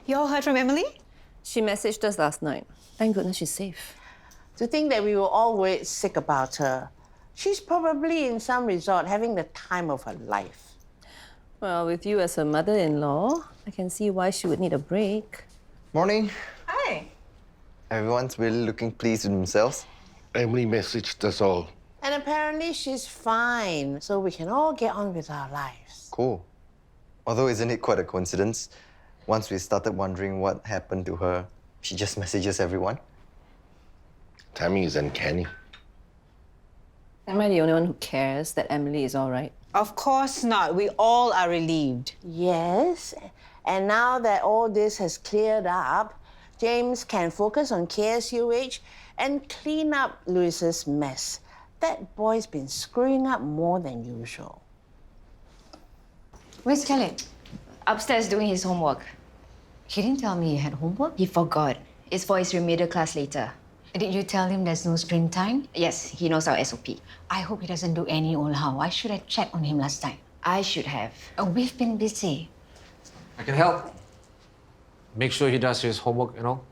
You all heard from Emily? She messaged us last night. Thank goodness she's safe. To think that we were all worried sick about her. She's probably in some resort having the time of her life. Well, with you as her mother-in-law, I can see why she would need a break. Morning. Hi. Everyone's really looking pleased with themselves. Emily messaged us all. And apparently she's fine, so we can all get on with our lives. Cool. Although, isn't it quite a coincidence? Once we started wondering what happened to her, she just messages everyone. Timing is uncanny. Am I the only one who cares that Emily is all right? Of course not. We all are relieved. Yes, and now that all this has cleared up, James can focus on KSUH and clean up Louis's mess. That boy's been screwing up more than usual. Where's Khaled? Upstairs doing his homework. He didn't tell me he had homework. He forgot. It's for his remedial class later. Did you tell him there's no screen time? Yes, he knows our SOP. I hope he doesn't do any old how. I should have checked on him last time. I should have. Oh, we've been busy. I can help. Make sure he does his homework and all.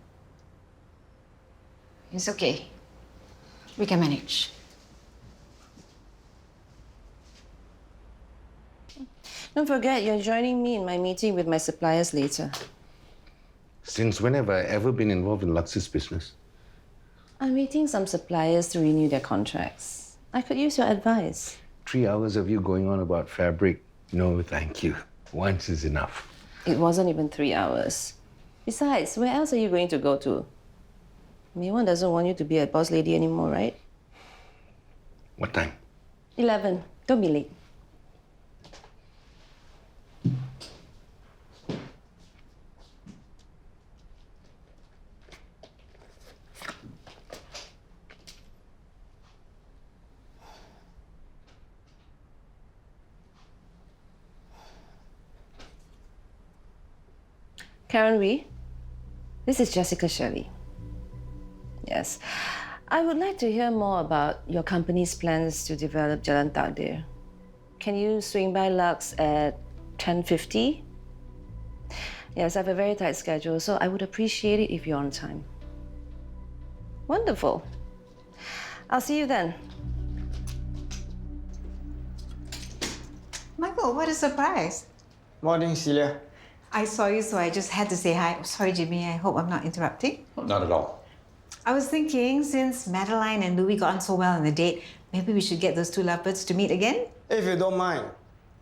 It's okay. We can manage. Don't forget, you're joining me in my meeting with my suppliers later. Since when have I ever been involved in Lux's business? I'm meeting some suppliers to renew their contracts. I could use your advice. 3 hours of you going on about fabric. No, thank you. Once is enough. It wasn't even 3 hours. Besides, where else are you going to go to? Mayone doesn't want you to be a boss lady anymore, right? What time? 11. Don't be late. Karen Wee, this is Jessica Shelley. Yes, I would like to hear more about your company's plans to develop Jalan Takdir. Can you swing by Lux at 10:50? Yes, I have a very tight schedule, so I would appreciate it if you're on time. Wonderful. I'll see you then. Michael, what a surprise. Morning, Celia. I saw you, so I just had to say hi. Sorry, Jimmy, I hope I'm not interrupting. Not at all. I was thinking, since Madeline and Louis got on so well on the date, maybe we should get those two lovebirds to meet again? If you don't mind,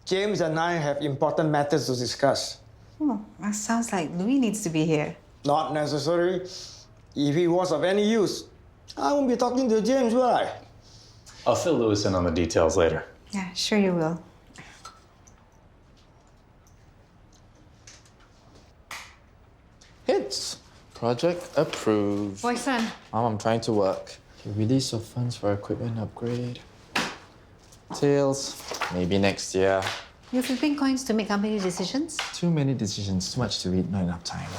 James and I have important matters to discuss. Oh, that sounds like Louis needs to be here. Not necessary. If he was of any use, I won't be talking to James, will I? I'll fill Louis in on the details later. Yeah, sure you will. Hits. Project approved. Boy, son. Mom, I'm trying to work. Okay, release of funds for equipment upgrade. Tails, maybe next year. You're flipping coins to make company decisions? Too many decisions, too much to read, not enough time.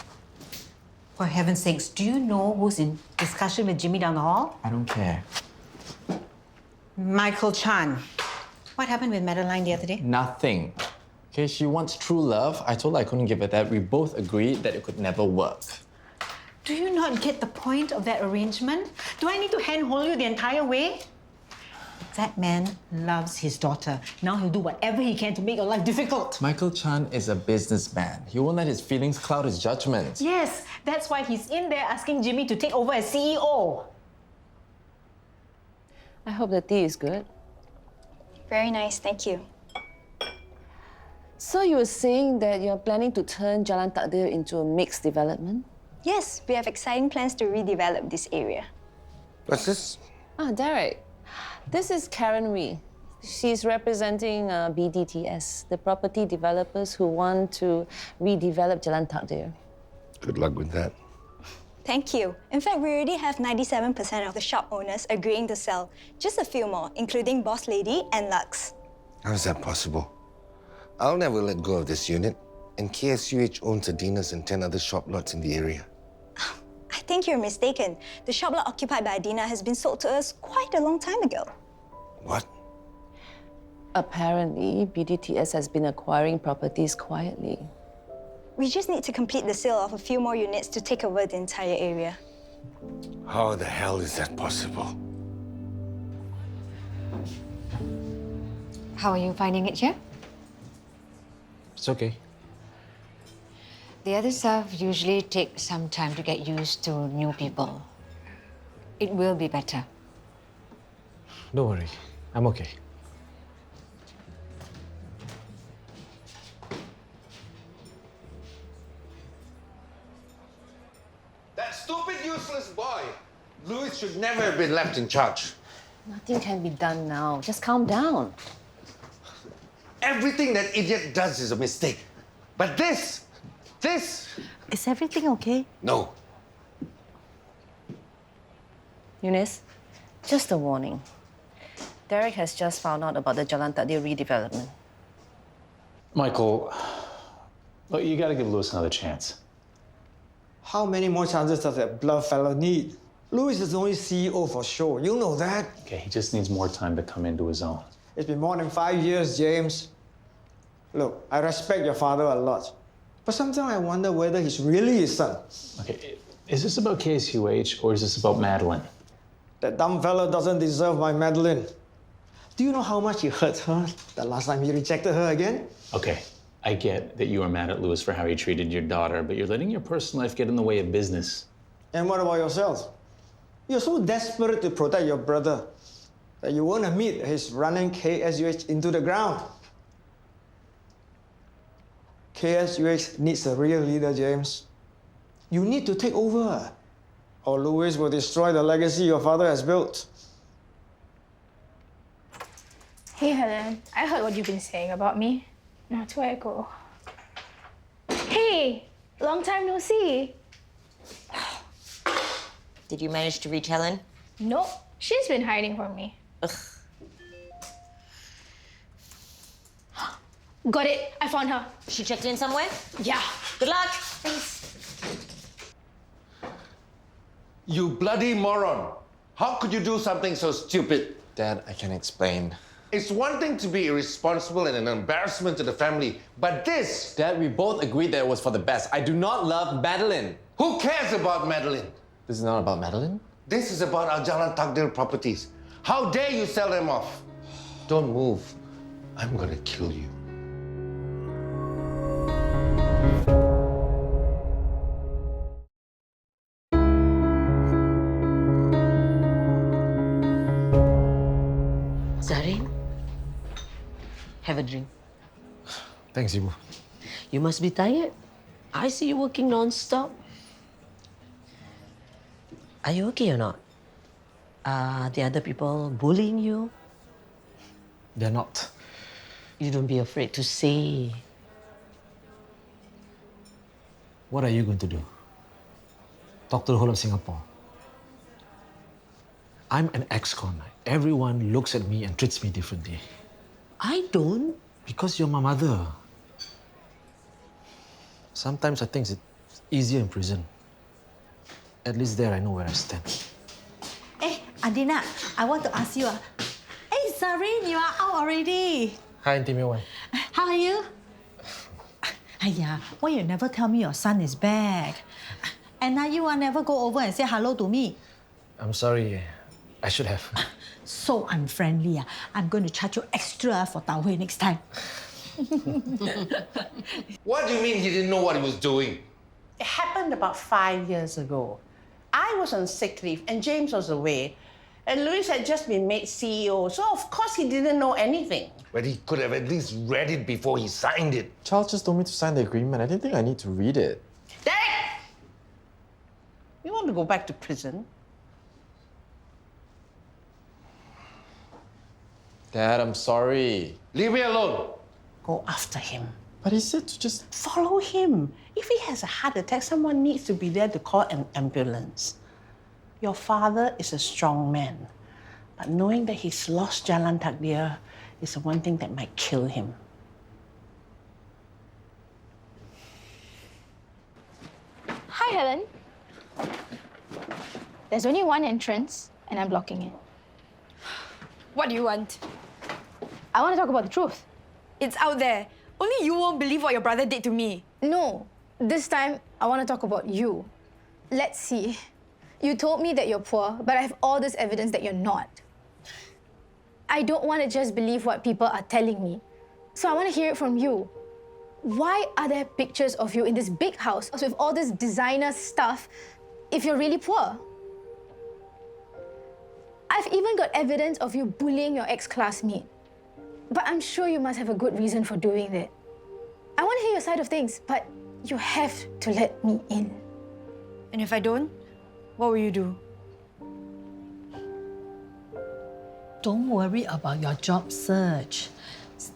For heaven's sakes, do you know who's in discussion with Jimmy down the hall? I don't care. Michael Chan. What happened with Madeline the other day? Nothing. Okay, she wants true love. I told her I couldn't give her that. We both agreed that it could never work. Do you not get the point of that arrangement? Do I need to handhold you the entire way? That man loves his daughter. Now he'll do whatever he can to make your life difficult. Michael Chan is a businessman. He won't let his feelings cloud his judgment. Yes, that's why he's in there asking Jimmy to take over as CEO. I hope the tea is good. Very nice, thank you. So you were saying that you're planning to turn Jalan Takdir into a mixed development? Yes, we have exciting plans to redevelop this area. What's this? Ah, Derek. This is Karen Wee. She's representing BDTS, the property developers who want to redevelop Jalan Takdir. Good luck with that. Thank you. In fact, we already have 97% of the shop owners agreeing to sell. Just a few more, including Boss Lady and Lux. How is that possible? I'll never let go of this unit. And KSUH owns Adina's and 10 other shop lots in the area. I think you're mistaken. The shop lot occupied by Adina has been sold to us quite a long time ago. What? Apparently, BDTS has been acquiring properties quietly. We just need to complete the sale of a few more units to take over the entire area. How the hell is that possible? How are you finding it here? It's okay. The other staff usually take some time to get used to new people. It will be better. Don't worry. I'm okay. That stupid, useless boy! Louis should never have been left in charge. Nothing can be done now. Just calm down. Everything that idiot does is a mistake. But this... Is everything okay? No. Eunice, just a warning. Derek has just found out about the Jalan Takdir redevelopment. Michael, look, you gotta give Louis another chance. How many more chances does that blood fella need? Louis is the only CEO for sure. You know that. Okay, he just needs more time to come into his own. It's been more than 5 years, James. Look, I respect your father a lot. But sometimes I wonder whether he's really his son. Okay, is this about KSUH or is this about Madeline? That dumb fella doesn't deserve my Madeline. Do you know how much he hurt her the last time he rejected her again? Okay, I get that you are mad at Louis for how he treated your daughter, but you're letting your personal life get in the way of business. And what about yourself? You're so desperate to protect your brother that you won't admit he's running KSUH into the ground. KSUH needs a real leader, James. You need to take over, or Louis will destroy the legacy your father has built. Hey, Helen. I heard what you've been saying about me. Now to where I go. Hey! Long time no see. Did you manage to reach Helen? Nope. She's been hiding from me. Ugh. Got it. I found her. She checked in somewhere? Yeah. Good luck. Thanks. You bloody moron! How could you do something so stupid? Dad, I can explain. It's one thing to be irresponsible and an embarrassment to the family, but this... Dad, we both agreed that it was for the best. I do not love Madeline. Who cares about Madeline? This is not about Madeline? This is about our Jalan Takdir properties. How dare you sell them off? Don't move. I'm gonna kill you. Zaryn, have a drink. Thanks, Ibu. You must be tired. I see you working non-stop. Are you okay or not? Are the other people bullying you? They're not. You don't be afraid to say. What are you going to do? Talk to the whole of Singapore. I'm an ex-con. Everyone looks at me and treats me differently. I don't. Because you're my mother. Sometimes I think it's easier in prison. At least there I know where I stand. Hey, Adina, I want to ask you. Hey, Zaryn, you are out already. Hi, Auntie Mei Wan. How are you? Aiya, why you never tell me your son is back? And now you never go over and say hello to me. I'm sorry. I should have. So unfriendly. I'm going to charge you extra for Tau Hui next time. What do you mean he didn't know what he was doing? It happened about 5 years ago. I was on sick leave and James was away. And Louis had just been made CEO, so of course he didn't know anything. But he could have at least read it before he signed it. Charles just told me to sign the agreement. I didn't think I need to read it. Derek! You want to go back to prison? Dad, I'm sorry. Leave me alone. Go after him. But he said to just... Follow him. If he has a heart attack, someone needs to be there to call an ambulance. Your father is a strong man, but knowing that he's lost Jalan Takdir is the one thing that might kill him. Hi, Helen. There's only one entrance, and I'm blocking it. What do you want? I want to talk about the truth. It's out there. Only you won't believe what your brother did to me. No, This time, I want to talk about you. Let's see. You told me that you're poor, but I have all this evidence that you're not. I don't want to just believe what people are telling me. So I want to hear it from you. Why are there pictures of you in this big house with all this designer stuff if you're really poor? I've even got evidence of you bullying your ex-classmate. But I'm sure you must have a good reason for doing that. I want to hear your side of things, but you have to let me in. And if I don't, what will you do? Don't worry about your job search.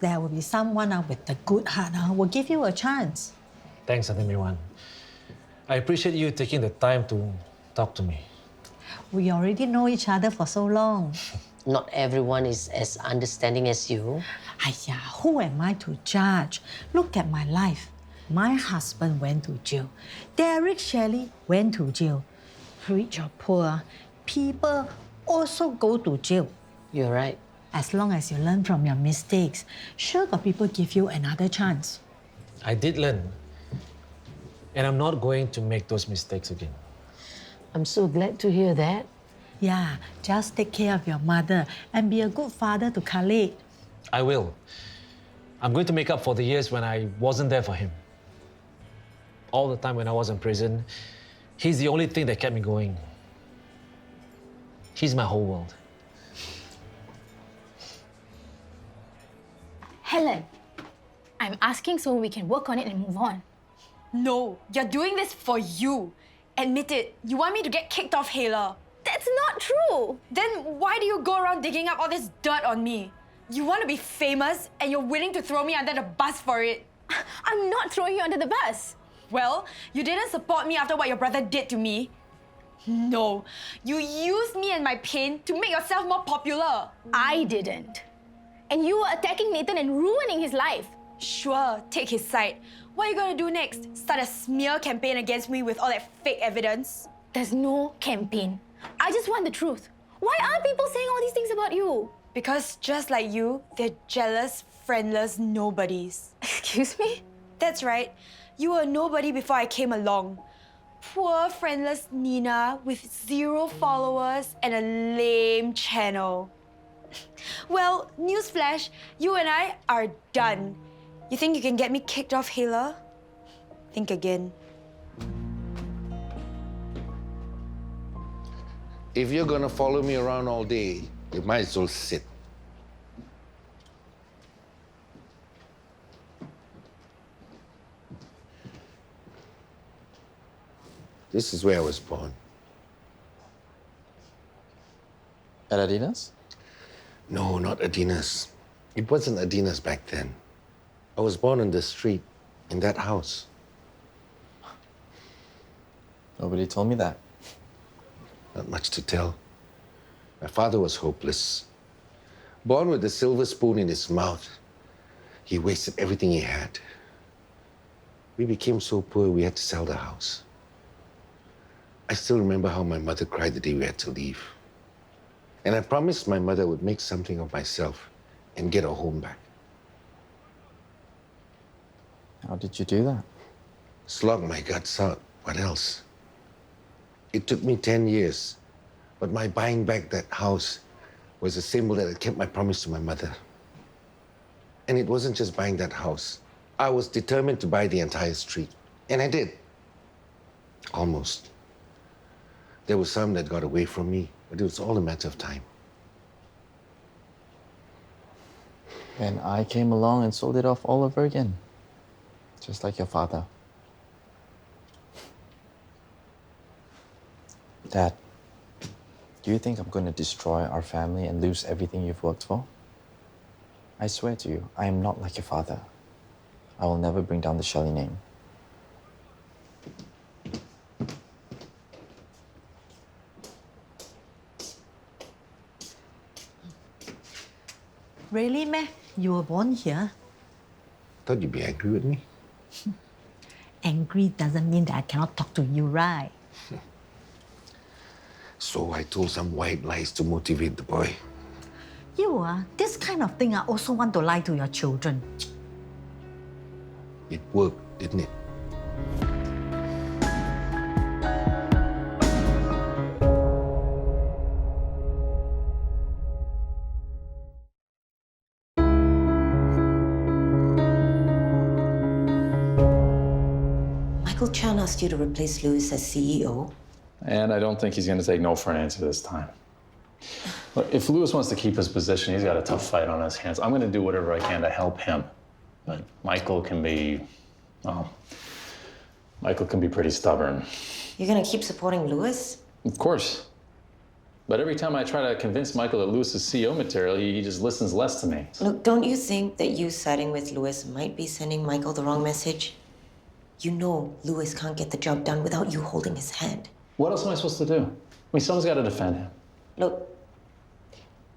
There will be someone with a good heart who will give you a chance. Thanks, Ate Mirwan. I appreciate you taking the time to talk to me. We already know each other for so long. Not everyone is as understanding as you. Aiya, who am I to judge? Look at my life. My husband went to jail. Derek Shelley went to jail. Rich or poor, people also go to jail. You're right. As long as you learn from your mistakes, sure got people give you another chance. I did learn. And I'm not going to make those mistakes again. I'm so glad to hear that. Yeah, just take care of your mother and be a good father to Khaled. I will. I'm going to make up for the years when I wasn't there for him. All the time when I was in prison, he's the only thing that kept me going. He's my whole world. Helen, I'm asking so we can work on it and move on. No, you're doing this for you. Admit it, you want me to get kicked off Hala. That's not true. Then why do you go around digging up all this dirt on me? You want to be famous and you're willing to throw me under the bus for it. I'm not throwing you under the bus. Well, you didn't support me after what your brother did to me. No, you used me and my pain to make yourself more popular. I didn't. And you were attacking Nathan and ruining his life. Sure, take his side. What are you going to do next? Start a smear campaign against me with all that fake evidence? There's no campaign. I just want the truth. Why aren't people saying all these things about you? Because just like you, they're jealous, friendless nobodies. Excuse me? That's right. You were a nobody before I came along. Poor, friendless Nina with 0 followers and a lame channel. Well, newsflash, you and I are done. You think you can get me kicked off Hala? Think again. If you're gonna follow me around all day, you might as well sit. This is where I was born. At Adina's? No, not Adina's. It wasn't Adina's back then. I was born on the street, in that house. Nobody told me that. Not much to tell. My father was hopeless. Born with a silver spoon in his mouth, he wasted everything he had. We became so poor we had to sell the house. I still remember how my mother cried the day we had to leave. And I promised my mother I would make something of myself and get a home back. How did you do that? Slog my guts out. What else? It took me 10 years, but my buying back that house was a symbol that had kept my promise to my mother. And it wasn't just buying that house. I was determined to buy the entire street. And I did. Almost. There were some that got away from me, but it was all a matter of time. And I came along and sold it off all over again. Just like your father. Dad, do you think I'm going to destroy our family and lose everything you've worked for? I swear to you, I am not like your father. I will never bring down the Shelley name. Really, meh? You were born here? Thought you'd be angry with me. Angry doesn't mean that I cannot talk to you, right? So I told some white lies to motivate the boy. You this kind of thing I also want to lie to your children. It worked, didn't it? Uncle Chan asked you to replace Louis as CEO. And I don't think he's going to take no for an answer this time. Look, if Louis wants to keep his position, he's got a tough fight on his hands. I'm going to do whatever I can to help him. But Michael can be, well, Michael can be pretty stubborn. You're going to keep supporting Louis? Of course. But every time I try to convince Michael that Louis is CEO material, he just listens less to me. Look, don't you think that you siding with Louis might be sending Michael the wrong message? You know Louis can't get the job done without you holding his hand. What else am I supposed to do? I mean, someone's got to defend him. Look,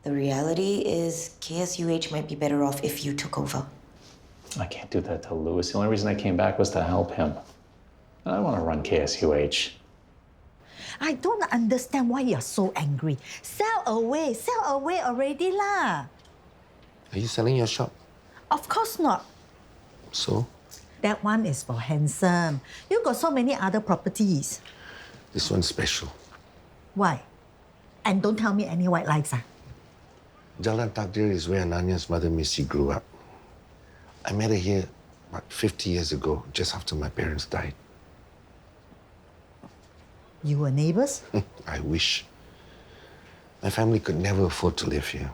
the reality is KSUH might be better off if you took over. I can't do that to Louis. The only reason I came back was to help him. I don't want to run KSUH. I don't understand why you're so angry. Sell away already lah. Are you selling your shop? Of course not. So? That one is for handsome. You got so many other properties. This one's special. Why? And don't tell me any white lies. Jalan Takdir is where Nanya's mother, Missy, grew up. I met her here about 50 years ago, just after my parents died. You were neighbors? I wish. My family could never afford to live here.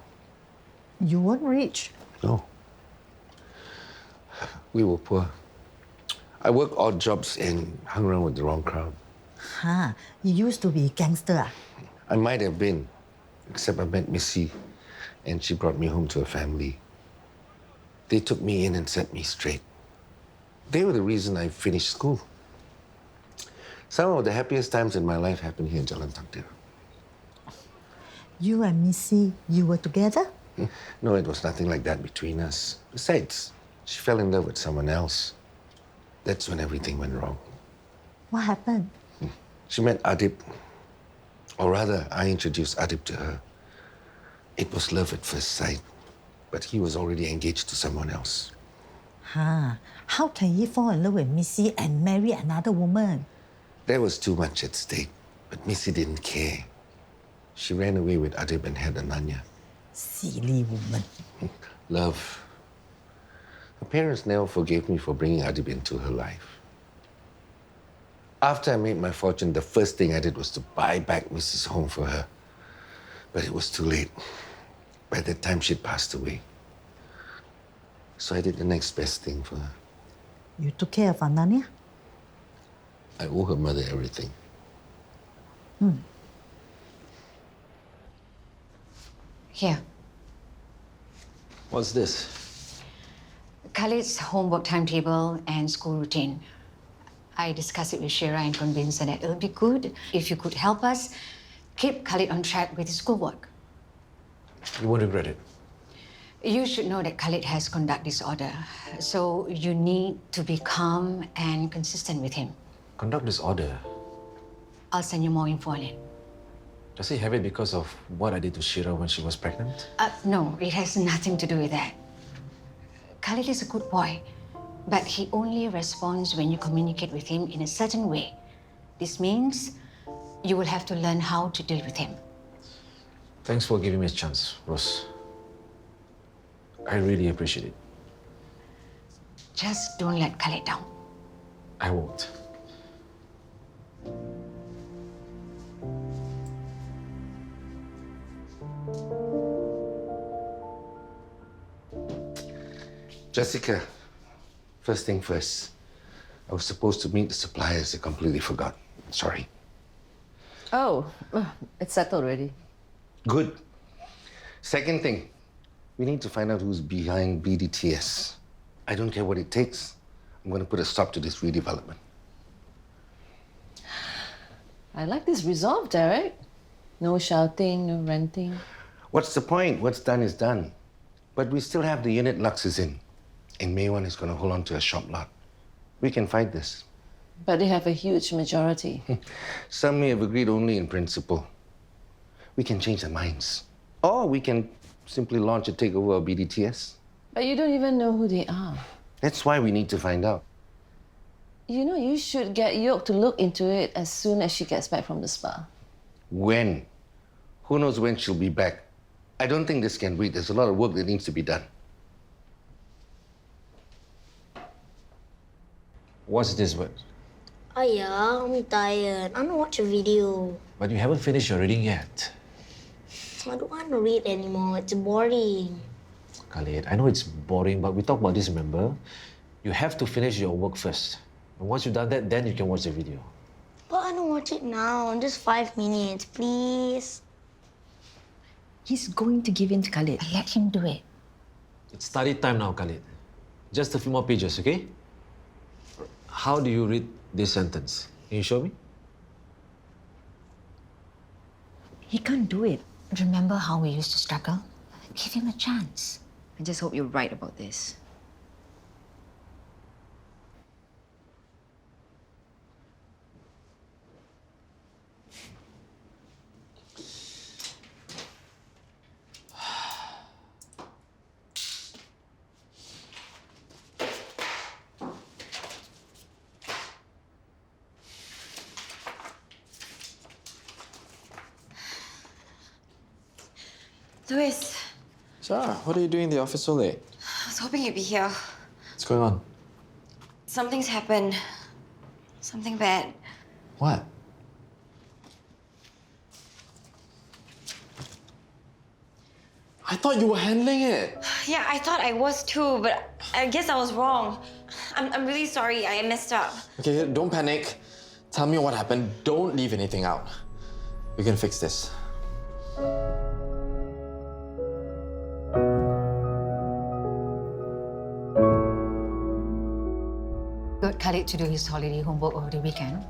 You weren't rich? No. We were poor. I worked odd jobs and hung around with the wrong crowd. Huh, you used to be a gangster. I might have been, except I met Missy, and she brought me home to a family. They took me in and set me straight. They were the reason I finished school. Some of the happiest times in my life happened here in Jalan Takdir. You and Missy, you were together? No, it was nothing like that between us. Besides, she fell in love with someone else. That's when everything went wrong. What happened? She met Adib. Or rather, I introduced Adib to her. It was love at first sight, but he was already engaged to someone else. Huh, how can he fall in love with Missy and marry another woman? There was too much at stake, but Missy didn't care. She ran away with Adib and had Ananya. Silly woman. Love. Her parents never forgave me for bringing Adib into her life. After I made my fortune, the first thing I did was to buy back Mrs. Home for her. But it was too late. By that time, she'd passed away. So I did the next best thing for her. You took care of Ananya? I owe her mother everything. Here. What's this? Khaled's homework timetable and school routine. I discussed it with Syirah and convinced her that it'll be good if you could help us keep Khaled on track with his schoolwork. You won't regret it. You should know that Khaled has conduct disorder, so you need to be calm and consistent with him. Conduct disorder? I'll send you more info on it. Does he have it because of what I did to Syirah when she was pregnant? No, it has nothing to do with that. Khaled is a good boy, but he only responds when you communicate with him in a certain way. This means you will have to learn how to deal with him. Thanks for giving me a chance, Rose. I really appreciate it. Just don't let Khaled down. I won't. Jessica, first thing first. I was supposed to meet the suppliers. I completely forgot. Sorry. Oh, it's settled already. Good. Second thing, we need to find out who's behind BDTS. I don't care what it takes. I'm going to put a stop to this redevelopment. I like this resolve, Derek. No shouting, no ranting. What's the point? What's done is done. But we still have the unit Lux is in. And Maywan is going to hold on to a shop lot. We can fight this. But they have a huge majority. Some may have agreed only in principle. We can change their minds. Or we can simply launch a takeover of BDTS. But you don't even know who they are. That's why we need to find out. You know, you should get York to look into it as soon as she gets back from the spa. When? Who knows when she'll be back? I don't think this can wait. There's a lot of work that needs to be done. What's this word? Ayah, I'm tired. I want to watch a video. But you haven't finished your reading yet. I don't want to read anymore. It's boring. Khaled, I know it's boring, but we talked about this, remember? You have to finish your work first. And once you've done that, then you can watch the video. But I don't watch it now. Just 5 minutes, please. He's going to give in to Khaled. Let him do it. It's study time now, Khaled. Just a few more pages, okay? How do you read this sentence? Can you show me? He can't do it. Remember how we used to struggle? Give him a chance. I just hope you're right about this. Louis, Syirah, what are you doing in the office so late? I was hoping you'd be here. What's going on? Something's happened. Something bad. What? I thought you were handling it. Yeah, I thought I was too, but I guess I was wrong. I'm really sorry. I messed up. Okay, don't panic. Tell me what happened. Don't leave anything out. We can fix this. Got Khaled to do his holiday homework over the weekend.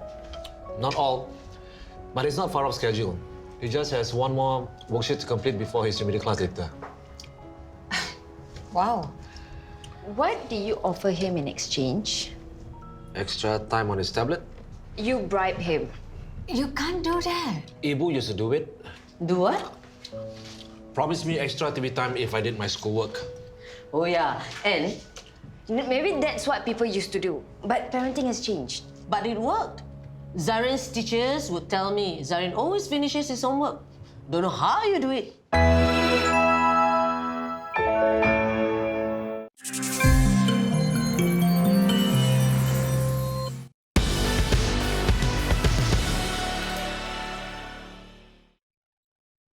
Not all, but it's not far off schedule. He just has one more worksheet to complete before his remedial class later. Wow. What did you offer him in exchange? Extra time on his tablet? You bribed him. You can't do that. Ibu used to do it. Do what? Promised me extra TV time if I did my schoolwork. Oh yeah, and maybe that's what people used to do. But parenting has changed. But it worked. Zaryn's teachers would tell me Zaryn always finishes his homework. Don't know how you do it.